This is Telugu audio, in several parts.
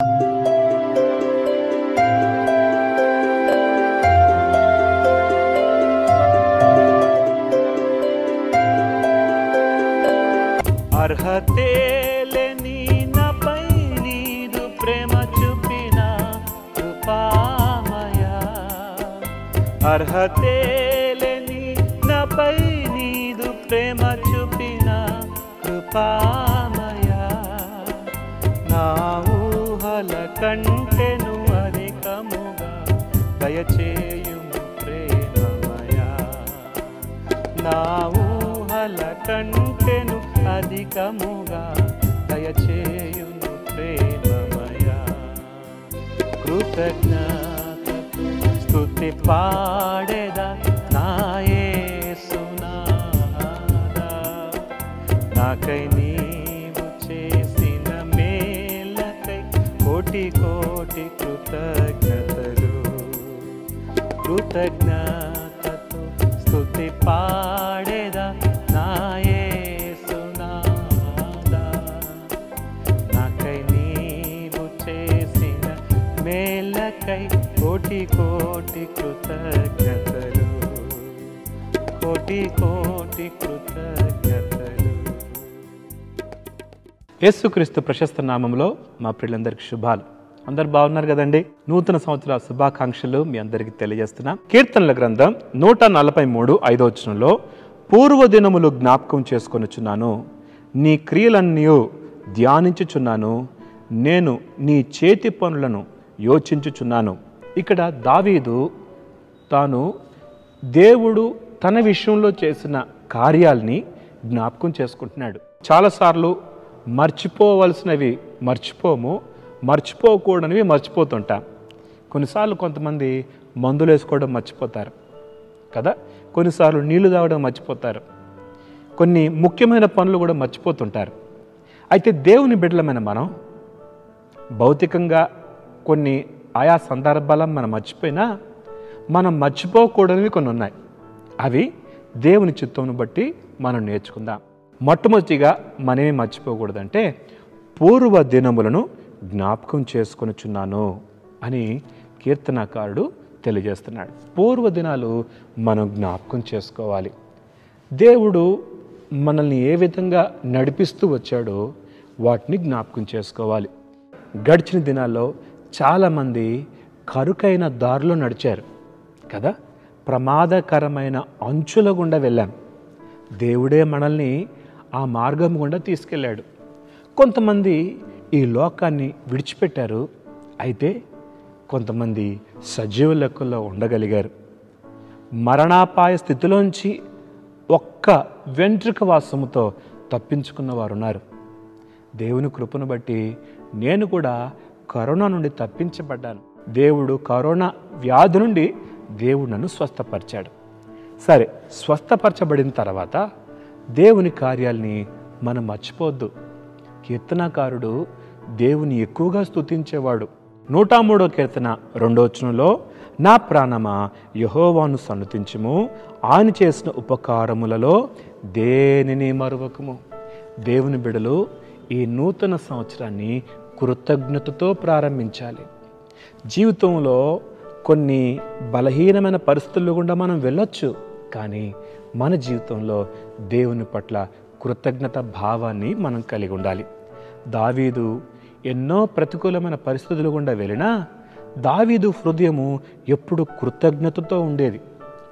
అర్హతే లేని నాపై నీదు ప్రేమ చూపిన కృపామయా, అర్హతే లేని నాపై నీదు ప్రేమ చూపిన కృపామయా, నా ఊహల కంటెను అధికముగా దయచేయుము ప్రేమమయా, నా ఊహల కంటెను అధికముగా దయచేయును ప్రేమమయా. కృతజ్ఞతతో స్తుతి పాడెదా నా యేసునాదా, నాకై నీవు చేసిన మేలకై కోటి కోటి కృతజ్ఞతలు. కృతజ్ఞతతో స్తుతి పాడెదా నా యేసునాదా, నాకై నీవు చేసిన మేలకై కోటి కోటి కృతజ్ఞతలు, కోటి కోటి కృతజ్ఞతలు. యేసుక్రీస్తు ప్రశస్త నామంలో మా ప్రియులందరికీ శుభాలు. అందరు బాగున్నారు కదండి? నూతన సంవత్సర శుభాకాంక్షలు మీ అందరికీ తెలియజేస్తున్నా. కీర్తనల గ్రంథం 143:5 పూర్వదినములు జ్ఞాపకం చేసుకొనుచున్నాను, నీ క్రియలన్నీ ధ్యానించుచున్నాను, నేను నీ చేతి పనులను యోచించుచున్నాను. ఇక్కడ దావీదు తాను దేవుడు తన విషయంలో చేసిన కార్యాల్ని జ్ఞాపకం చేసుకుంటున్నాడు. చాలాసార్లు మర్చిపోవలసినవి మర్చిపోము, మర్చిపోకూడనివి మర్చిపోతుంటాం. కొన్నిసార్లు కొంతమంది మందులు వేసుకోవడం మర్చిపోతారు కదా, కొన్నిసార్లు నీళ్లు తాగడం మర్చిపోతారు, కొన్ని ముఖ్యమైన పనులు కూడా మర్చిపోతుంటారు. అయితే దేవుని బిడ్డలమైన మనం భౌతికంగా కొన్ని ఆయా సందర్భాలను మనం మర్చిపోయినా మనం మర్చిపోకూడనివి కొన్ని ఉన్నాయి. అవి దేవుని చిత్తంను బట్టి మనం నేర్చుకుందాం. మొట్టమొదటిగా మనమే మర్చిపోకూడదంటే పూర్వ దినములను జ్ఞాపకం చేసుకొనుచున్నాను అని కీర్తనాకారుడు తెలియజేస్తున్నాడు. పూర్వదినాలు మనం జ్ఞాపకం చేసుకోవాలి. దేవుడు మనల్ని ఏ విధంగా నడిపిస్తూ వచ్చాడో వాటిని జ్ఞాపకం చేసుకోవాలి. గడిచిన దినాల్లో చాలామంది కరుకైన దారిలో నడిచారు కదా, ప్రమాదకరమైన అంచుల గుండా వెళ్ళాం. దేవుడే మనల్ని ఆ మార్గం గుండా తీసుకెళ్ళాడు. కొంతమంది ఈ లోకాన్ని విడిచిపెట్టారు, అయితే కొంతమంది సజీవ లెక్కల్లో ఉండగలిగారు. మరణాపాయ స్థితిలోంచి ఒక్క వెంట్రుక వాసముతో తప్పించుకున్న వారు ఉన్నారు. దేవుని కృపను బట్టి నేను కూడా కరోనా నుండి తప్పించబడ్డాను. దేవుడు కరోనా వ్యాధి నుండి దేవుడు నన్ను స్వస్థపరిచాడు. సరే, స్వస్థపరచబడిన తర్వాత దేవుని కార్యాల్ని మనం మర్చిపోవద్దు. కీర్తనాకారుడు దేవుని ఎక్కువగా స్తుతించేవాడు. 103వ కీర్తన 2వ నా ప్రాణమా యెహోవాను సన్నుతించుము, ఆయన చేసిన ఉపకారములలో దేనిని మరువకము. దేవుని బిడలు ఈ నూతన సంవత్సరాన్ని కృతజ్ఞతతో ప్రారంభించాలి. జీవితంలో కొన్ని బలహీనమైన పరిస్థితుల్లో గుండా మనం వెళ్ళొచ్చు, కానీ మన జీవితంలో దేవుని పట్ల కృతజ్ఞత భావాన్ని మనం కలిగి ఉండాలి. దావీదు ఎన్నో ప్రతికూలమైన పరిస్థితులు గుండా వెళ్ళినా దావీదు హృదయము ఎప్పుడు కృతజ్ఞతతో ఉండేది.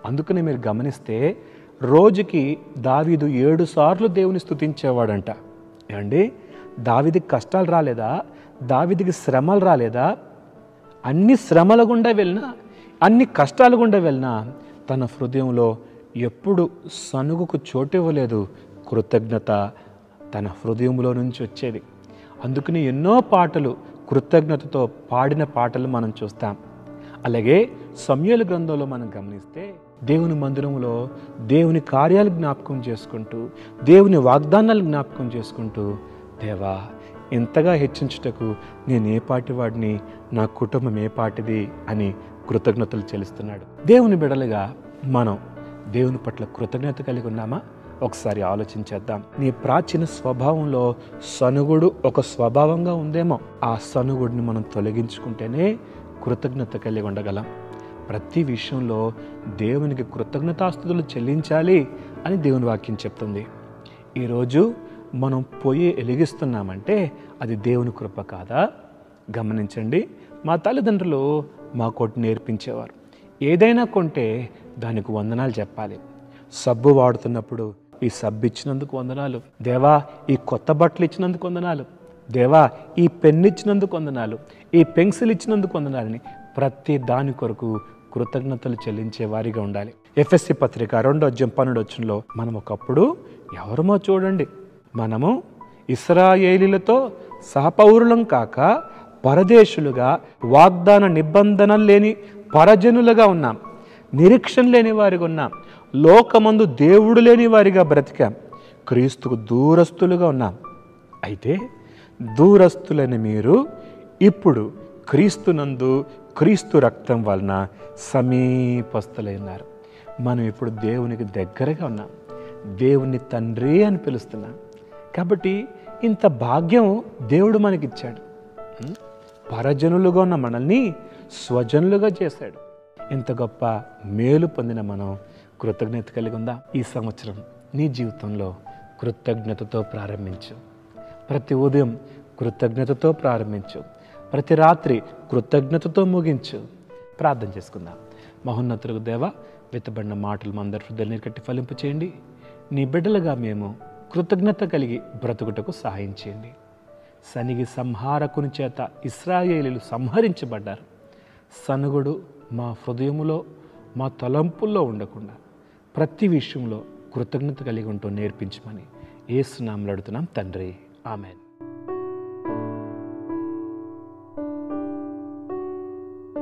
అందుకని మీరు గమనిస్తే రోజుకి దావీదు 7 సార్లు దేవుని స్తుతించేవాడంట. ఏమండి, దావీదికి కష్టాలు రాలేదా? దావీదికి శ్రమలు రాలేదా? అన్ని శ్రమల గుండా వెళ్ళినా, అన్ని కష్టాల గుండా వెళ్ళినా తన హృదయంలో ఎప్పుడు సనుగుకు చోటివ్వలేదు. కృతజ్ఞత తన హృదయంలో నుంచి వచ్చేది. అందుకని ఎన్నో పాటలు కృతజ్ఞతతో పాడిన పాటలు మనం చూస్తాం. అలాగే సమూయేలు గ్రంథంలో మనం గమనిస్తే దేవుని మందిరంలో దేవుని కార్యాలు జ్ఞాపకం చేసుకుంటూ, దేవుని వాగ్దానాలు జ్ఞాపకం చేసుకుంటూ, దేవా ఇంతగా హెచ్చించుటకు నేను ఏ పాటి వాడిని, నా కుటుంబం ఏ పాటిది అని కృతజ్ఞతలు చెల్లిస్తున్నాడు. దేవుని బిడలుగా మనం దేవుని పట్ల కృతజ్ఞత కలిగి ఉన్నామా? ఒకసారి ఆలోచించేద్దాం. నీ ప్రాచీన స్వభావంలో సనుగుడు ఒక స్వభావంగా ఉందేమో. ఆ సనుగుడిని మనం తొలగించుకుంటేనే కృతజ్ఞత కలిగి ఉండగలం. ప్రతి విషయంలో దేవునికి కృతజ్ఞతాస్తుతులు చెల్లించాలి అని దేవుని వాక్యం చెప్తుంది. ఈరోజు మనం పొయ్యి వెలిగిస్తున్నామంటే అది దేవుని కృప కాదా? గమనించండి, మా తల్లిదండ్రులు మాకోటి నేర్పించేవారు. ఏదైనా కొంటే దానికి వందనాలు చెప్పాలి. సబ్బు వాడుతున్నప్పుడు ఈ సబ్బు ఇచ్చినందుకు వందనాలు దేవా, ఈ కొత్త బట్టలు ఇచ్చినందుకు వందనాలు దేవా, ఈ పెన్ను ఇచ్చినందుకు వందనాలు, ఈ పెన్సిల్ ఇచ్చినందుకు వందనాలని ప్రతి దాని కొరకు కృతజ్ఞతలు చెల్లించే వారిగా ఉండాలి. ఎఫెసీ పత్రిక 2:12 మనం ఒకప్పుడు ఎవరమో చూడండి, మనము ఇశ్రాయేలీలతో సహపౌరులం కాక పరదేశులుగా, వాగ్దాన నిబంధనలు లేని పరజనులుగా ఉన్నాం, నిరీక్షణ లేని వారిగా ఉన్నాం, లోకమందు దేవుడు లేని వారిగా బ్రతికాం, క్రీస్తుకు దూరస్తులుగా ఉన్నాం. అయితే దూరస్తులని మీరు ఇప్పుడు క్రీస్తునందు క్రీస్తు రక్తం వలన సమీపస్తులై ఉన్నారు. మనం ఇప్పుడు దేవునికి దగ్గరగా ఉన్నాం, దేవుని తండ్రి అని పిలుస్తున్నాం. కాబట్టి ఇంత భాగ్యం దేవుడు మనకిచ్చాడు. పరజనులుగా ఉన్న మనల్ని స్వజనులుగా చేశాడు. ఇంత గొప్ప మేలు పొందిన మనం కృతజ్ఞత కలిగి ఉందా? ఈ సంవత్సరం నీ జీవితంలో కృతజ్ఞతతో ప్రారంభించు. ప్రతి ఉదయం కృతజ్ఞతతో ప్రారంభించు. ప్రతి రాత్రి కృతజ్ఞతతో ముగించు. ప్రార్థన చేసుకుందాం. మహోన్నతులకు దేవా, వెతబడిన మాటలు మా అందరి హృదయాన్ని కట్టి ఫలింపు చేయండి. నీ బిడ్డలుగా మేము కృతజ్ఞత కలిగి బ్రతుకుటకు సహాయం చేయండి. సనిగి సంహారకుని చేత ఇశ్రాయేలీలు సంహరించబడ్డారు. సనుగుడు మా హృదయములో, మా తలంపుల్లో ఉండకుండా ప్రతి విషయంలో కృతజ్ఞత కలిగి ఉంటూ నేర్పించమని యేసు నామములో అడుగుతున్నాం తండ్రి. ఆమెన్.